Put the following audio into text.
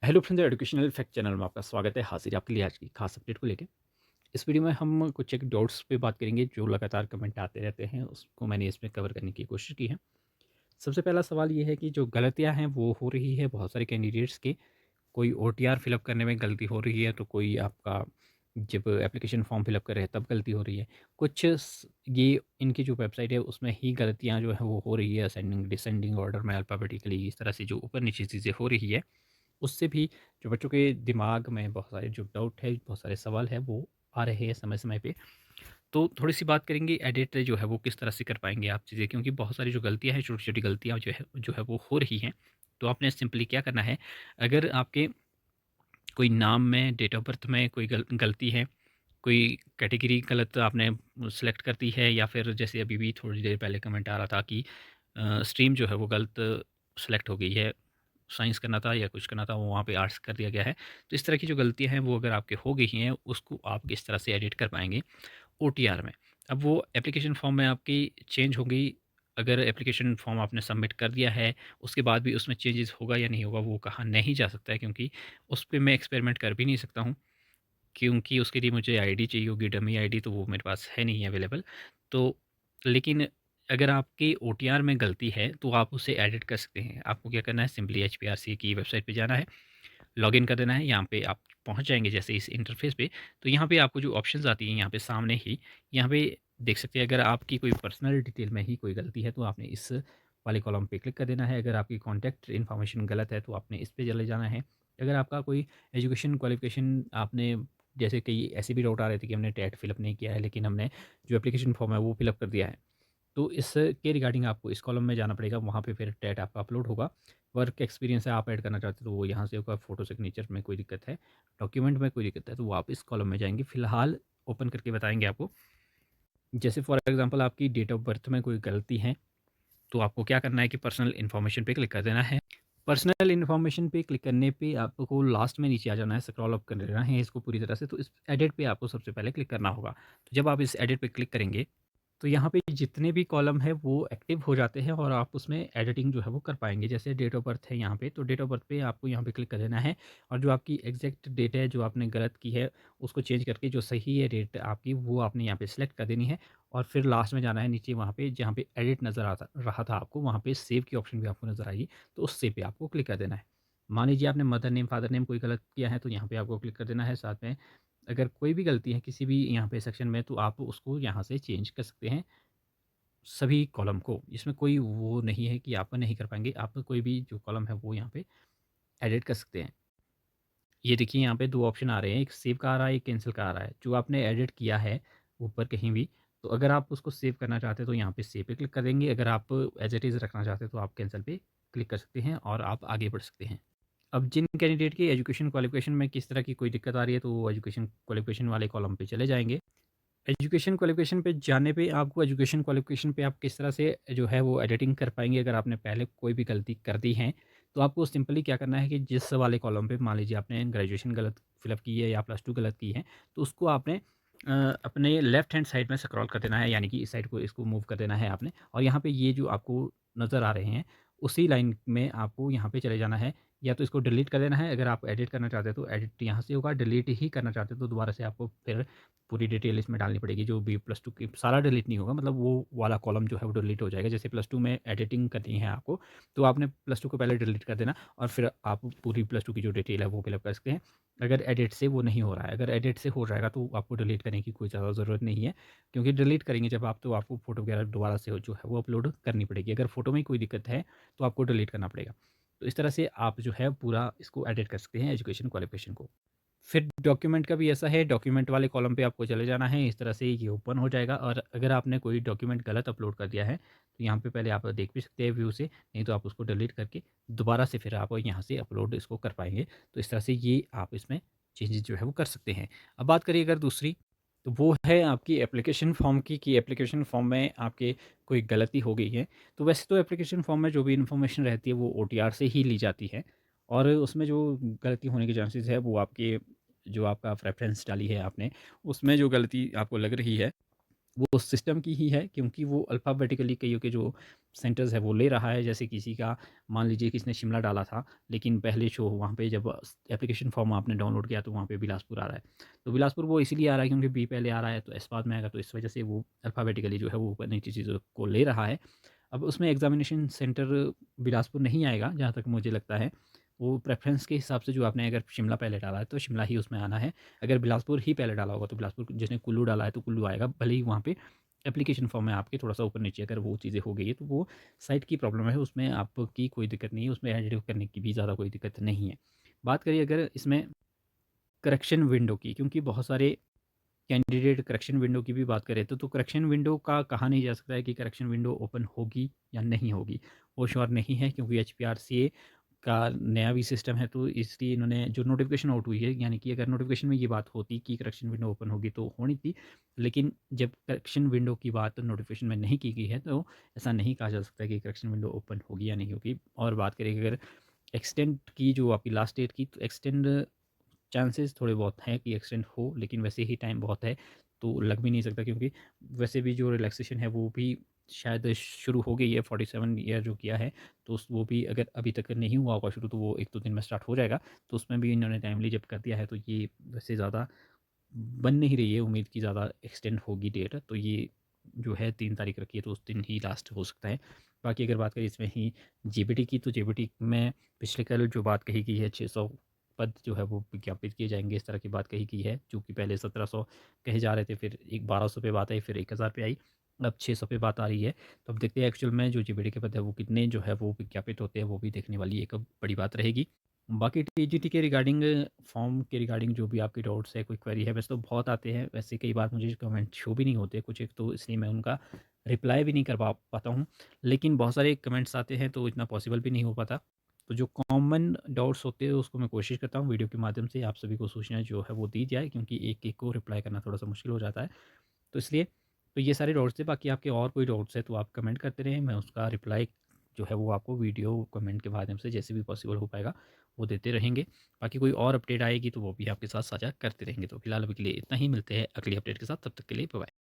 Hello friends, educational fact channel में आपका स्वागत है। हाजिर आपके लिए आज की खास अपडेट को लेके। इस वीडियो में हम कुछ एक डाउट्स पे बात करेंगे जो लगातार कमेंट आते रहते हैं, उसको मैंने इसमें कवर करने की कोशिश की है। सबसे पहला सवाल ये है कि जो गलतियां हैं वो हो रही है बहुत सारे कैंडिडेट्स की। कोई ओटीआर फिलअप करने में गलती हो रही है, तो कोई आपका जब एप्लीकेशन फॉर्म फिलअप कर रहे हैं तब गलती हो रही है। ये इनकी जो वेबसाइट है उसमें ही गलतियां जो है वो हो रही है, असेंडिंग डिसेंडिंग ऑर्डर में अल्फ़ाबेटिकली इस तरह से जो ऊपर नीचे चीज़ें हो रही है, उससे भी जो बच्चों के दिमाग में बहुत सारे जो डाउट है, बहुत सारे सवाल है वो आ रहे हैं समय-समय पे। तो थोड़ी-सी बात करेंगे एडिट जो है वो किस तरह से कर पाएँगे आप चीज़ें, क्योंकि बहुत सारी जो गलतियाँ हैं, छोटी-छोटी गलतियाँ जो है वो हो रही हैं। तो आपने सिंपली क्या करना है, अगर आपके कोई नाम में, डेट ऑफ बर्थ में कोई गलती है, कोई कैटेगरी गलत आपने सेलेक्ट कर दी है, या फिर जैसे अभी भी थोड़ी देर पहले कमेंट आ रहा था कि स्ट्रीम जो है वो गलत सेलेक्ट हो गई है, साइंस करना था या कुछ करना था, वो वहाँ पे आर्ट्स कर दिया गया है। तो इस तरह की जो गलतियाँ हैं वो अगर आपके हो गई हैं, उसको आप किस तरह से एडिट कर पाएँगे ओटीआर में। अब वो एप्लीकेशन फॉर्म में आपकी चेंज होंगी। अगर एप्लीकेशन फॉर्म आपने सबमिट कर दिया है, उसके बाद भी उसमें चेंजेस होगा या नहीं होगा वो कहा नहीं जा सकता है, क्योंकि उस पे मैं एक्सपेरिमेंट कर भी नहीं सकता हूँ, क्योंकि उसके लिए मुझे आईडी चाहिए होगी, डमी आईडी, तो वो मेरे पास है नहीं अवेलेबल। तो लेकिन अगर आपकी ओटीआर में गलती है तो आप उसे एडिट कर सकते हैं। आपको क्या करना है, सिंपली एचपीआरसी की वेबसाइट पे जाना है, लॉगिन कर देना है। यहाँ पे आप पहुँच जाएँगे जैसे इस इंटरफ़ेस पे, तो यहाँ पे आपको जो ऑप्शंस आती हैं यहाँ पे सामने ही, यहाँ पे देख सकते हैं। अगर आपकी कोई पर्सनल डिटेल में ही कोई गलती है तो आपने इस वाले कॉलम पे क्लिक कर देना है। अगर आपकी कॉन्टैक्ट इन्फॉर्मेशन गलत है तो आपने इस पे चले जाना है। अगर आपका कोई एजुकेशन क्वालिफ़िकेशन आपने, जैसे कई ऐसे भी डाउट आ रहे थे कि हमने टेट फ़िलअप नहीं किया है, लेकिन हमने जो एप्लीकेशन फ़ॉर्म है वो फ़िलअप कर दिया है। तो इसके रिगार्डिंग आपको इस कॉलम में जाना पड़ेगा, वहाँ पे फिर टैट आपका अपलोड होगा। वर्क एक्सपीरियंस है आप ऐड करना चाहते हो तो वो यहाँ से होगा। फ़ोटो सिग्नेचर में कोई दिक्कत है, डॉक्यूमेंट में कोई दिक्कत है, तो वो आप इस कॉलम में जाएँगे। फ़िलहाल ओपन करके बताएँगे आपको। जैसे फॉर एग्ज़ाम्पल आपकी डेट ऑफ बर्थ में कोई गलती है, तो आपको क्या करना है कि पर्सनल इन्फॉर्मेशन पे क्लिक कर देना है। पर्सनल इन्फॉर्मेशन पे क्लिक करने पे आपको लास्ट में नीचे आ जाना है, स्क्रॉल अप कर लेना है इसको पूरी तरह से। तो इस एडिट पे आपको सबसे पहले क्लिक करना होगा। तो जब आप इस एडिट पे क्लिक करेंगे तो यहाँ पे जितने भी कॉलम हैं वो एक्टिव हो जाते हैं और आप उसमें एडिटिंग जो है वो कर पाएँगे। जैसे डेट ऑफ बर्थ है यहाँ पे, तो डेट ऑफ बर्थ पे आपको यहाँ पे क्लिक कर देना है, और जो आपकी एग्ज़ैक्ट डेट है जो आपने गलत की है, उसको चेंज करके जो सही है डेट आपकी, वो आपने यहाँ पे सिलेक्ट कर देनी है। और फिर लास्ट में जाना है नीचे, वहाँ पे जहाँ पे एडिट नज़र आता रहा था आपको, वहाँ पे सेव की ऑप्शन भी आपको नज़र आएगी, तो उस सेव पे आपको क्लिक कर देना है। मान लीजिए आपने मदर नेम, फादर नेम कोई गलत किया है, तो यहाँ पे आपको क्लिक कर देना है। साथ में अगर कोई भी गलती है किसी भी यहाँ पे सेक्शन में, तो आप उसको यहाँ से चेंज कर सकते हैं, सभी कॉलम को। इसमें कोई वो नहीं है कि आप नहीं कर पाएँगे। आप कोई भी जो कॉलम है वो यहाँ पे एडिट कर सकते हैं। ये देखिए यहाँ पे 2 ऑप्शन आ रहे हैं, एक सेव का आ रहा है, एक कैंसल का आ रहा है। जो आपने एडिट किया है ऊपर कहीं भी, तो अगर आप उसको सेव करना चाहते हैं तो यहाँ पे सेव पे क्लिक कर देंगे। अगर आप एज़ इट इज़ रखना चाहते हैं तो आप कैंसल पे क्लिक कर सकते हैं और आप आगे बढ़ सकते हैं। अब जिन कैंडिडेट की एजुकेशन क्वालिफ़िकेशन में किस तरह की कोई दिक्कत आ रही है, तो वो एजुकेशन क्वालिफ़िकेशन वाले कॉलम पे चले जाएँगे। एजुकेशन क्वालिफ़िकेशन पे जाने पे आपको एजुकेशन क्वालिफ़िकेशन पे आप किस तरह से जो है वो एडिटिंग कर पाएँगे, अगर आपने पहले कोई भी गलती कर दी है, तो आपको सिंपली क्या करना है कि जिस वाले कॉलम पे मान लीजिए आपने ग्रेजुएशन गलत फ़िलअप की है या +2 गलत की है, तो उसको आपने अपने लेफ्ट हैंड साइड में स्क्रॉल कर देना है, यानी कि इस साइड को इसको मूव कर देना है आपने, और यहाँ पे ये जो आपको नज़र आ रहे हैं, उसी लाइन में आपको यहाँ पे चले जाना है। या तो इसको डिलीट कर देना है, अगर आप एडिट करना चाहते हो तो एडिट यहाँ से होगा, डिलीट ही करना चाहते हो तो दोबारा से आपको फिर पूरी डिटेल इसमें डालनी पड़ेगी। जो भी +2 की सारा डिलीट नहीं होगा, मतलब वो वाला कॉलम जो है वो डिलीट हो जाएगा। जैसे +2 में एडिटिंग करनी है आपको, तो आपने +2 को पहले डिलीट कर देना और फिर आप पूरी +2 की जो डिटेल है वो फिलअप कर सकते हैं। अगर एडिट से वो नहीं हो रहा है, अगर एडिट से हो जाएगा तो आपको डिलीट करने की कोई ज़्यादा ज़रूरत नहीं है, क्योंकि डिलीट करेंगे जब आप, तो आपको फ़ोटो वगैरह दोबारा से जो है वो अपलोड करनी पड़ेगी। अगर फ़ोटो में कोई दिक्कत है तो आपको डिलीट करना पड़ेगा। तो इस तरह से आप जो है पूरा इसको एडिट कर सकते हैं, एजुकेशन क्वालिफ़िकेशन को। फिर डॉक्यूमेंट का भी ऐसा है, डॉक्यूमेंट वाले कॉलम पे आपको चले जाना है, इस तरह से ये ओपन हो जाएगा। और अगर आपने कोई डॉक्यूमेंट गलत अपलोड कर दिया है, तो यहाँ पे पहले आप देख भी सकते हैं व्यू से, नहीं तो आप उसको डिलीट करके दोबारा से फिर आप यहाँ से अपलोड इसको कर पाएँगे। तो इस तरह से ये आप इसमें चेंजेज़ जो है वो कर सकते हैं। अब बात करिए अगर दूसरी, तो वो है आपकी एप्लीकेशन फ़ॉर्म की, कि एप्लीकेशन फ़ॉर्म में आपके कोई गलती हो गई है। तो वैसे तो एप्लीकेशन फ़ॉर्म में जो भी इन्फॉर्मेशन रहती है वो ओटीआर से ही ली जाती है, और उसमें जो गलती होने के चांसेस है वो आपके, जो आपका प्रेफ़रेंस डाली है आपने, उसमें जो गलती आपको लग रही है, वो सिस्टम की ही है, क्योंकि वो अल्फ़ाबेटिकली कइयों के जो सेंटर्स है वो ले रहा है। जैसे किसी का, मान लीजिए किसी ने शिमला डाला था, लेकिन पहले शो वहाँ पे जब एप्लीकेशन फॉर्म आपने डाउनलोड किया तो वहाँ पे बिलासपुर आ रहा है। तो बिलासपुर वो इसीलिए आ रहा है क्योंकि बी पहले आ रहा है, तो एस बाद में आएगा, तो इस वजह से वो अल्फ़ाबेटिकली जो है वो ऊपर नीचे चीज़ों को ले रहा है। अब उसमें एग्ज़ामिनेशन सेंटर बिलासपुर नहीं आएगा जहाँ तक मुझे लगता है। वो प्रेफ़रेंस के हिसाब से, जो आपने अगर शिमला पहले डाला है तो शिमला ही उसमें आना है। अगर बिलासपुर ही पहले डाला होगा तो बिलासपुर, जिसने कुल्लू डाला है तो कुल्लू आएगा। भले ही वहाँ पे एप्लीकेशन फॉर्म में आपके थोड़ा-सा ऊपर-नीचे अगर वो चीज़ें हो गई है तो वो साइट की प्रॉब्लम है, उसमें आपकी कोई दिक्कत नहीं है, उसमें एडिट करने की भी ज़्यादा कोई दिक्कत नहीं है। बात करिए अगर इसमें करेक्शन विंडो की, क्योंकि बहुत सारे कैंडिडेट करेक्शन विंडो की भी बात करें तो करेक्शन विंडो का कहा नहीं जा सकता है कि करेक्शन विंडो ओपन होगी या नहीं होगी। वो श्योर नहीं है, क्योंकि एचपीआरसीए का नया भी सिस्टम है, तो इसलिए इन्होंने जो नोटिफिकेशन आउट हुई है, यानी कि अगर नोटिफिकेशन में ये बात होती कि करेक्शन विंडो ओपन होगी तो होनी थी, लेकिन जब करेक्शन विंडो की बात नोटिफिकेशन में नहीं की गई है तो ऐसा नहीं कहा जा सकता कि करेक्शन विंडो ओपन होगी या नहीं होगी। और बात करें अगर एक्सटेंड की, जो आपकी लास्ट डेट की, तो एक्सटेंड चांसेस थोड़े बहुत हैं कि एक्सटेंड हो, लेकिन वैसे ही टाइम बहुत है तो लग भी नहीं सकता, क्योंकि वैसे भी जो रिलैक्सेशन है वो भी शायद शुरू हो गई है। 47 ईयर जो किया है, तो वो भी अगर अभी तक नहीं हुआ होगा शुरू, तो वो 1-2 दिन में स्टार्ट हो जाएगा। तो उसमें भी इन्होंने टाइमली जब कर दिया है, तो ये वैसे ज़्यादा बन नहीं रही है उम्मीद की ज़्यादा एक्सटेंड होगी डेट। तो ये जो है 3 तारीख रखी है, तो उस दिन ही लास्ट हो सकता है। बाकी अगर बात करें इसमें ही जेबीटी की, तो जेबीटी में पिछले कल जो बात कही गई है, 600 पद जो है वो विज्ञापित किए जाएंगे, इस तरह की बात कही गई है। चूँकि पहले 1700 कहे जा रहे थे, फिर एक 1200 पे बात आई, फिर 1000 पे आई, अब 600 पे बात आ रही है। तो अब देखते हैं एक्चुअल में जो जेबीटी के पद है वो कितने जो है वो विज्ञापित होते हैं, वो भी देखने वाली एक बड़ी बात रहेगी। बाकी टीजीटी के रिगार्डिंग, फॉर्म के रिगार्डिंग जो भी आपके डाउट्स है, कोई क्वेरी है, वैसे तो बहुत आते हैं, वैसे कई बार मुझे कमेंट शो भी नहीं होते कुछ एक, तो इसलिए मैं उनका रिप्लाई भी नहीं कर पा पाता हूँ। लेकिन बहुत सारे कमेंट्स आते हैं तो इतना पॉसिबल भी नहीं हो पाता। तो जो कॉमन डाउट्स होते हैं उसको मैं कोशिश करता हूँ वीडियो के माध्यम से आप सभी को सूचना जो है वो दी जाए, क्योंकि एक-एक को रिप्लाई करना थोड़ा-सा मुश्किल हो जाता है। तो इसलिए, तो ये सारे डाउट्स थे। बाकी आपके और कोई डाउट्स है तो आप कमेंट करते रहें, मैं उसका रिप्लाई जो है वो आपको वीडियो कमेंट के माध्यम से जैसे भी पॉसिबल हो पाएगा वो देते रहेंगे। बाकी कोई और अपडेट आएगी तो वो भी आपके साथ साझा करते रहेंगे। तो फिलहाल अभी के लिए इतना ही, मिलते हैं अगली अपडेट के साथ, तब तक के लिए बाय बाय।